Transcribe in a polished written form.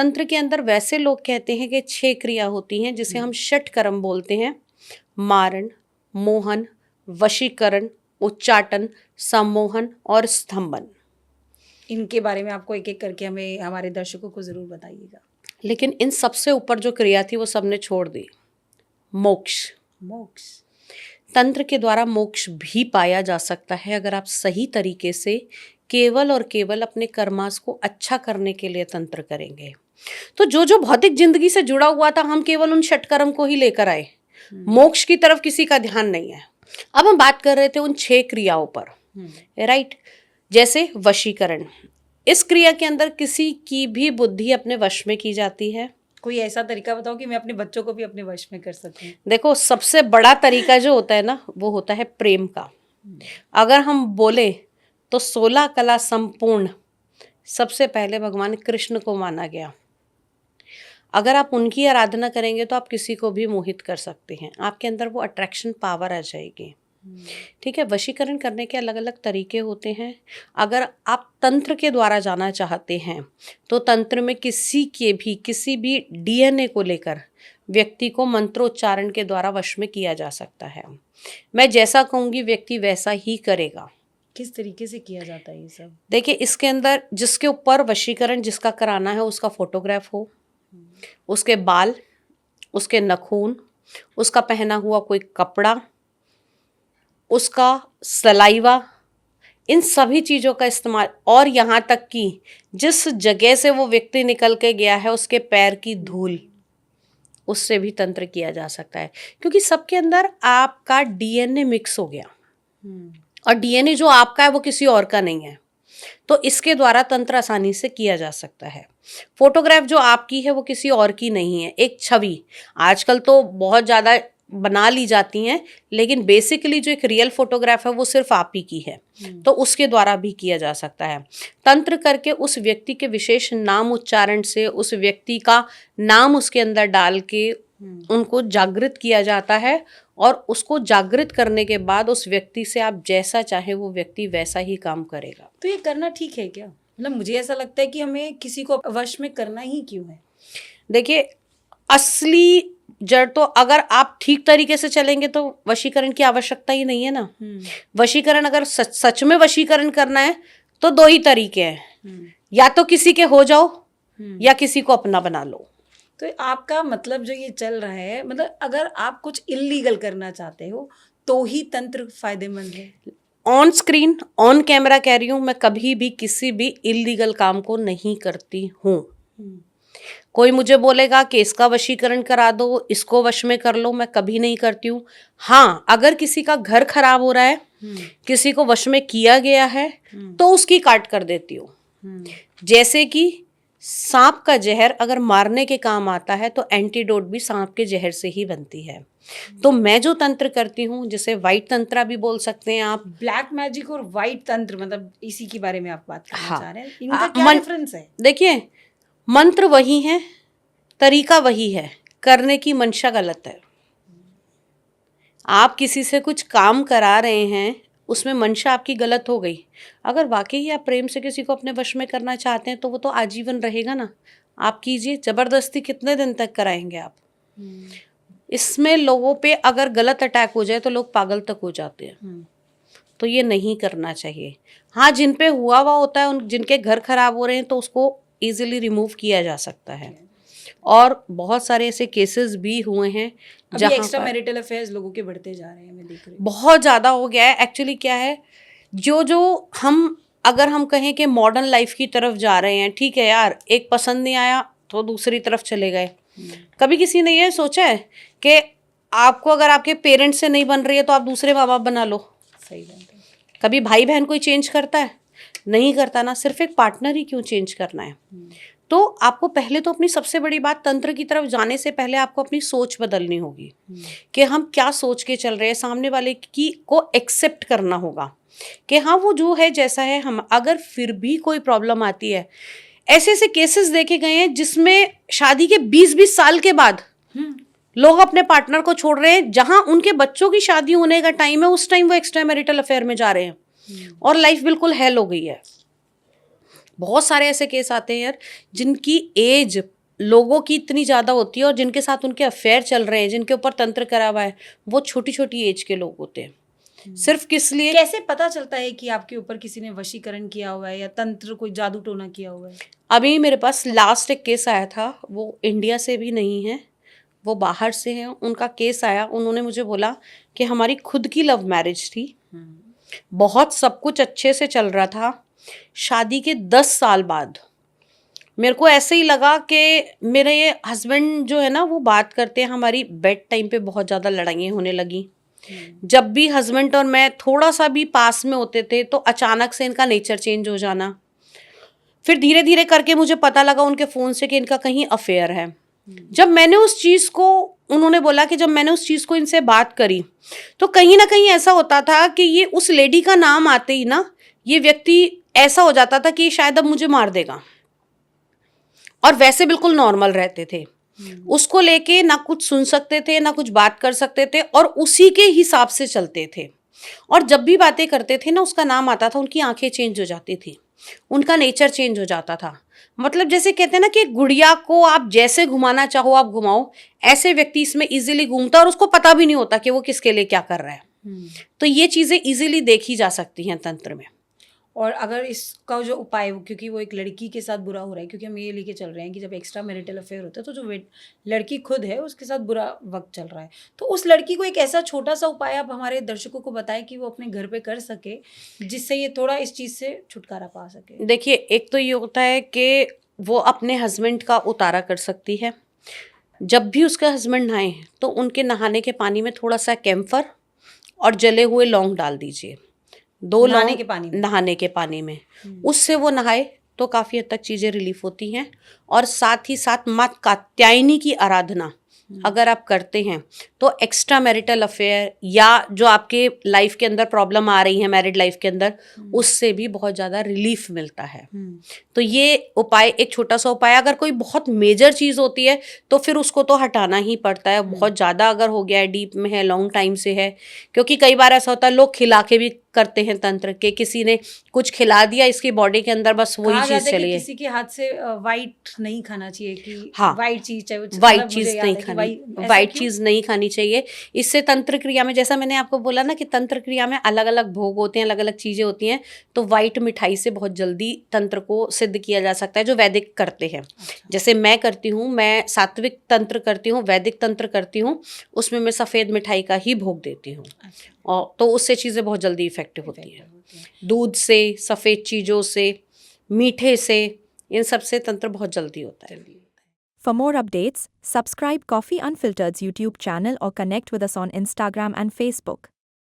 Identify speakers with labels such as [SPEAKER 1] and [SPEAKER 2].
[SPEAKER 1] तंत्र के अंदर वैसे लोग कहते हैं कि 6 क्रिया होती हैं जिसे हम षटकर्म बोलते हैं। मारण, मोहन, वशीकरण, उच्चाटन, सम्मोहन और स्तंभन।
[SPEAKER 2] इनके बारे में आपको एक एक करके हमें, हमारे दर्शकों को जरूर बताइएगा।
[SPEAKER 1] लेकिन इन सबसे ऊपर जो क्रिया थी वो सबने छोड़ दी, मोक्ष।
[SPEAKER 2] मोक्ष।
[SPEAKER 1] तंत्र के द्वारा मोक्ष भी पाया जा सकता है अगर आप सही तरीके से केवल और केवल अपने कर्मास को अच्छा करने के लिए तंत्र करेंगे। तो जो जो भौतिक जिंदगी से जुड़ा हुआ था हम केवल उन षटकर्म को ही लेकर आए, मोक्ष की तरफ किसी का ध्यान नहीं है। अब हम बात कर रहे थे उन 6 क्रियाओं पर, राइट। जैसे वशीकरण, इस क्रिया के अंदर किसी की भी बुद्धि अपने वश में की जाती है।
[SPEAKER 2] कोई ऐसा तरीका बताओ कि मैं अपने बच्चों को भी अपने वश में कर सकूं।
[SPEAKER 1] देखो, सबसे बड़ा तरीका जो होता है ना, वो होता है प्रेम का। अगर हम बोले तो 16 कला संपूर्ण सबसे पहले भगवान कृष्ण को माना गया। अगर आप उनकी आराधना करेंगे तो आप किसी को भी मोहित कर सकते हैं, आपके अंदर वो अट्रैक्शन पावर आ जाएगी। ठीक है। वशीकरण करने के अलग अलग तरीके होते हैं। अगर आप तंत्र के द्वारा जाना चाहते हैं तो तंत्र में किसी भी डीएनए को लेकर व्यक्ति को मंत्रोच्चारण के द्वारा वश में किया जा सकता है। मैं जैसा कहूँगी व्यक्ति वैसा ही करेगा।
[SPEAKER 2] किस तरीके से किया जाता है ये सब?
[SPEAKER 1] देखिए, इसके अंदर जिसके ऊपर वशीकरण जिसका कराना है उसका फोटोग्राफ हो, उसके बाल, उसके नखून, उसका पहना हुआ कोई कपड़ा, उसका सलाइवा, इन सभी चीज़ों का इस्तेमाल, और यहाँ तक कि जिस जगह से वो व्यक्ति निकल के गया है उसके पैर की धूल, उससे भी तंत्र किया जा सकता है। क्योंकि सबके अंदर आपका डीएनए मिक्स हो गया और डीएनए जो आपका है वो किसी और का नहीं है, तो इसके द्वारा तंत्र आसानी से किया जा सकता है। फोटोग्राफ जो आपकी है वो किसी और की नहीं है, एक छवि आजकल तो बहुत ज़्यादा बना ली जाती हैं, लेकिन बेसिकली जो एक रियल फोटोग्राफ है वो सिर्फ आप ही की है, तो उसके द्वारा भी किया जा सकता है। तंत्र करके उस व्यक्ति के विशेष नाम उच्चारण से उस व्यक्ति का नाम उसके अंदर डाल के उनको जागृत किया जाता है, और उसको जागृत करने के बाद उस व्यक्ति से आप जैसा चाहे वो व्यक्ति वैसा ही काम करेगा।
[SPEAKER 2] तो ये करना ठीक है क्या? मतलब मुझे ऐसा लगता है कि हमें किसी को वश में करना ही क्यों है?
[SPEAKER 1] देखिए, असली जड़ तो अगर आप ठीक तरीके से चलेंगे तो वशीकरण की आवश्यकता ही नहीं है ना। वशीकरण अगर सच में वशीकरण करना है तो 2 ही तरीके हैं, या तो किसी के हो जाओ या किसी को अपना बना लो।
[SPEAKER 2] तो आपका मतलब जो ये चल रहा है, मतलब अगर आप कुछ इल्लीगल करना चाहते हो तो ही तंत्र फायदेमंद है।
[SPEAKER 1] ऑन स्क्रीन ऑन कैमरा कह रही हूँ, मैं कभी भी किसी भी इल्लीगल काम को नहीं करती हूँ। कोई मुझे बोलेगा कि इसका वशीकरण करा दो, इसको वश में कर लो, मैं कभी नहीं करती हूँ। हाँ, अगर किसी का घर खराब हो रहा है, किसी को वश में किया गया है, तो उसकी काट कर देती हूँ। जैसे कि सांप का जहर अगर मारने के काम आता है तो एंटीडोट भी सांप के जहर से ही बनती है। तो मैं जो तंत्र करती हूँ, जिसे व्हाइट तंत्रा भी बोल सकते हैं आप।
[SPEAKER 2] ब्लैक मैजिक और व्हाइट तंत्र, मतलब इसी के बारे में आप बात करना चाह रहे हैं? इनका
[SPEAKER 1] हाँ,
[SPEAKER 2] क्या डिफरेंस है?
[SPEAKER 1] देखिए, मंत्र वही है, तरीका वही है, करने की मंशा गलत है। आप किसी से कुछ काम करा रहे हैं, उसमें मंशा आपकी गलत हो गई। अगर वाकई आप प्रेम से किसी को अपने वश में करना चाहते हैं तो वो तो आजीवन रहेगा ना। आप कीजिए, जबरदस्ती कितने दिन तक कराएंगे आप? इसमें लोगों पे अगर गलत अटैक हो जाए तो लोग पागल तक हो जाते हैं, तो ये नहीं करना चाहिए। हाँ, जिन पे हुआ होता है, उन जिनके घर खराब हो रहे हैं, तो उसको इजीली रिमूव किया जा सकता है। और बहुत सारे ऐसे केसेस भी हुए हैं
[SPEAKER 2] जहाँ एक्स्ट्रा मैरिटल अफेयर्स लोगों के बढ़ते जा रहे हैं, मैं देख रही हूँ।
[SPEAKER 1] बहुत ज़्यादा हो गया है। एक्चुअली क्या है, जो हम अगर हम कहें कि मॉडर्न लाइफ की तरफ जा रहे हैं, ठीक है यार, एक पसंद नहीं आया तो दूसरी तरफ चले गए। कभी किसी ने ये सोचा है कि आपको अगर आपके पेरेंट्स से नहीं बन रही है तो आप दूसरे माँ बाप बना लो?
[SPEAKER 2] सही बात है।
[SPEAKER 1] कभी भाई बहन कोई चेंज करता है? नहीं करता ना। सिर्फ एक पार्टनर ही क्यों चेंज करना है? तो आपको पहले तो अपनी सबसे बड़ी बात, तंत्र की तरफ जाने से पहले आपको अपनी सोच बदलनी होगी कि हम क्या सोच के चल रहे हैं। सामने वाले की को एक्सेप्ट करना होगा कि हाँ, वो जो है जैसा है। हम अगर फिर भी कोई प्रॉब्लम आती है, ऐसे ऐसे केसेस देखे गए हैं जिसमें शादी के 20-20 साल के बाद लोग अपने पार्टनर को छोड़ रहे हैं। जहां उनके बच्चों की शादी होने का टाइम है, उस टाइम वो एक्स्ट्रा मैरिटल अफेयर में जा रहे हैं और लाइफ बिल्कुल हेल हो गई है। बहुत सारे ऐसे केस आते हैं यार, जिनकी एज लोगों की इतनी ज़्यादा होती है, और जिनके साथ उनके अफेयर चल रहे हैं, जिनके ऊपर तंत्र करा हुआ है, वो छोटी छोटी एज के लोग होते हैं। सिर्फ किस लिए?
[SPEAKER 2] कैसे पता चलता है कि आपके ऊपर किसी ने वशीकरण किया हुआ है या तंत्र कोई जादू टोना किया हुआ है?
[SPEAKER 1] अभी मेरे पास लास्ट एक केस आया था, वो इंडिया से भी नहीं है, वो बाहर से हैं। उनका केस आया, उन्होंने मुझे बोला कि हमारी खुद की लव मैरिज थी, बहुत सब कुछ अच्छे से चल रहा था। शादी के 10 साल बाद मेरे को ऐसे ही लगा कि मेरे ये हस्बैंड जो है ना, वो बात करते हैं, हमारी बेड टाइम पे बहुत ज़्यादा लड़ाइयाँ होने लगी। जब भी हस्बैंड और मैं थोड़ा सा भी पास में होते थे तो अचानक से इनका नेचर चेंज हो जाना। फिर धीरे धीरे करके मुझे पता लगा उनके फ़ोन से कि इनका कहीं अफेयर है। जब मैंने उस चीज़ को, उन्होंने बोला कि जब मैंने उस चीज़ को इनसे बात करी तो कहीं ना कहीं ऐसा होता था कि ये उस लेडी का नाम आते ही ना, ये व्यक्ति ऐसा हो जाता था कि शायद अब मुझे मार देगा, और वैसे बिल्कुल नॉर्मल रहते थे। उसको लेके ना कुछ सुन सकते थे, ना कुछ बात कर सकते थे, और उसी के हिसाब से चलते थे। और जब भी बातें करते थे ना, उसका नाम आता था, उनकी आंखें चेंज हो जाती थी, उनका नेचर चेंज हो जाता था। मतलब जैसे कहते हैं ना कि गुड़िया को आप जैसे घुमाना चाहो आप घुमाओ, ऐसे व्यक्ति इसमें इजीली घूमता, और उसको पता भी नहीं होता कि वो किसके लिए क्या कर रहा है। तो ये चीज़ें इजीली देखी जा सकती हैं तंत्र में।
[SPEAKER 2] और अगर इसका जो उपाय, क्योंकि वो एक लड़की के साथ बुरा हो रहा है, क्योंकि हम ये लेके चल रहे हैं कि जब एक्स्ट्रा मैरिटल अफेयर होता है तो जो लड़की खुद है उसके साथ बुरा वक्त चल रहा है, तो उस लड़की को एक ऐसा छोटा सा उपाय आप हमारे दर्शकों को बताएं कि वो अपने घर पे कर सके, जिससे ये थोड़ा इस चीज़ से छुटकारा पा सके।
[SPEAKER 1] देखिए, एक तो ये होता है कि वो अपने हस्बैंड का उतारा कर सकती है। जब भी उसका हस्बैंड नहाए तो उनके नहाने के पानी में थोड़ा सा कैम्फर और जले हुए लौंग डाल दीजिए, 2
[SPEAKER 2] नहाने
[SPEAKER 1] लौंग
[SPEAKER 2] के पानी में?
[SPEAKER 1] नहाने के पानी में। उससे वो नहाए तो काफ़ी हद तक चीज़ें रिलीफ होती हैं। और साथ ही साथ माँ कात्यायनी की आराधना अगर आप करते हैं तो एक्स्ट्रा मैरिटल अफेयर या जो आपके लाइफ के अंदर प्रॉब्लम आ रही है मैरिड लाइफ के अंदर, उससे भी बहुत ज़्यादा रिलीफ मिलता है। तो ये उपाय, एक छोटा सा उपाय। अगर कोई बहुत मेजर चीज़ होती है तो फिर उसको तो हटाना ही पड़ता है। बहुत ज़्यादा अगर हो गया है, डीप में है, लॉन्ग टाइम से है, क्योंकि कई बार ऐसा होता है लोग खिला के भी करते हैं तंत्र के, किसी ने कुछ खिला दिया इसकी बॉडी के अंदर, बस वही
[SPEAKER 2] कहा
[SPEAKER 1] चीज़
[SPEAKER 2] जाता है कि
[SPEAKER 1] चली है।
[SPEAKER 2] किसी के हाथ से वाइट नहीं खाना चाहिए, कि
[SPEAKER 1] हाँ,
[SPEAKER 2] वाइट चीज चाहे
[SPEAKER 1] वाइट
[SPEAKER 2] मतलब मुझे
[SPEAKER 1] चीज़
[SPEAKER 2] याद
[SPEAKER 1] नहीं
[SPEAKER 2] है कि
[SPEAKER 1] खानी,
[SPEAKER 2] ऐसा
[SPEAKER 1] वाइट
[SPEAKER 2] क्यों?
[SPEAKER 1] चीज़ नहीं खानी चाहिए। इससे तंत्र क्रिया में, जैसा मैंने आपको बोला ना कि तंत्र क्रिया में अलग अलग भोग होते हैं, अलग अलग चीज़ें होती हैं, तो वाइट मिठाई से बहुत जल्दी तंत्र को सिद्ध किया जा सकता है, जो वैदिक करते हैं। जैसे मैं करती हूँ, मैं सात्विक तंत्र करती हूँ, वैदिक तंत्र करती हूँ, उसमें मैं सफ़ेद मिठाई का ही भोग देती हूँ, और तो उससे चीज़ें बहुत जल्दी इफेक्टिव होती हैं। दूध से, सफ़ेद चीज़ों से, मीठे से, इन सब से तंत्र बहुत जल्दी होता है।
[SPEAKER 3] For more updates, subscribe Coffee Unfiltered's YouTube channel or connect with us on Instagram and Facebook.